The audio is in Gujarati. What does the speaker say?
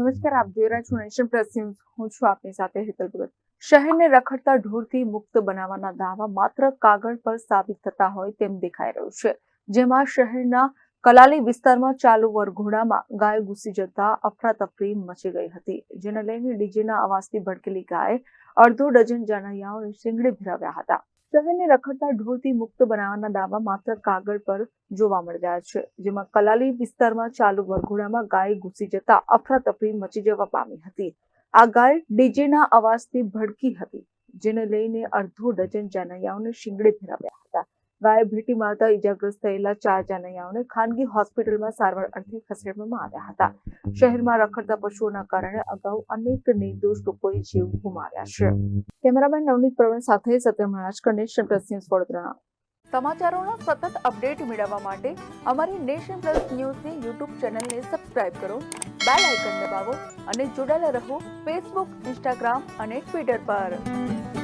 નમસ્કાર, આપ જોઈ રહ્યા છો નેશન પ્લસ ન્યૂઝ. હું છું આપની સાથે હેતલ ભગત. શહેરને રખડતા ઢોરથી મુક્ત બનાવવાના દાવા માત્ર કાગળ પર સાબિત થતા હોય તેમ દેખાઈ રહ્યું છે. જેમાં શહેરના કલાલી વિસ્તારમાં ચાલુ વરઘોડામાં ગાય ઘૂસી જતા અફરાતફરી મચી ગઈ હતી, જેને લઈને ડીજેના અવાજથી ભડકેલી ગાય અડધો ડઝન જાનૈયાઓને શિંગડે ભેરવ્યા હતા. શહેરને રખડતા ઢોરથી મુક્ત બનાવવાના દાવા માત્ર કાગળ પર જોવા મળી રહ્યા છે. જેમાં કલાલી વિસ્તારમાં ચાલુ વરઘોડામાં ગાય ઘૂસી જતા અફરાતફરી મચી જવા પામી હતી. આ ગાય ડીજેના અવાજથી ભડકી હતી, જેને લઈને અડધો ડઝન જાનૈયાઓને શિંગડે ભેરવ્યા હતા. ગાય ભેટી મારતા ઈજાગ્રસ્ત થયેલા 4 જાનૈયાઓને ખાનગી હોસ્પિટલમાં સારવાર અર્થે ખસેડવામાં આવ્યા હતા. શહેરમાં રખડતા પશુઓના કારણે અગાઉ અનેક નિર્દોષ લોકોએ જીવ ગુમાવ્યા છે. કેમેરામેન નવનીત પ્રવીણ સાથે Satyam Rajkar, nation plus news Vadodara. સમાચારોના સતત અપડેટ મેળવવા માટે અમારી નેશન પ્લસ ન્યૂઝની યુટ્યુબ ચેનલને સબસ્ક્રાઇબ કરો, બેલ આઇકન દબાવો અને જોડાયેલા રહો ફેસબુક, ઇન્સ્ટાગ્રામ અને ટ્વિટર પર.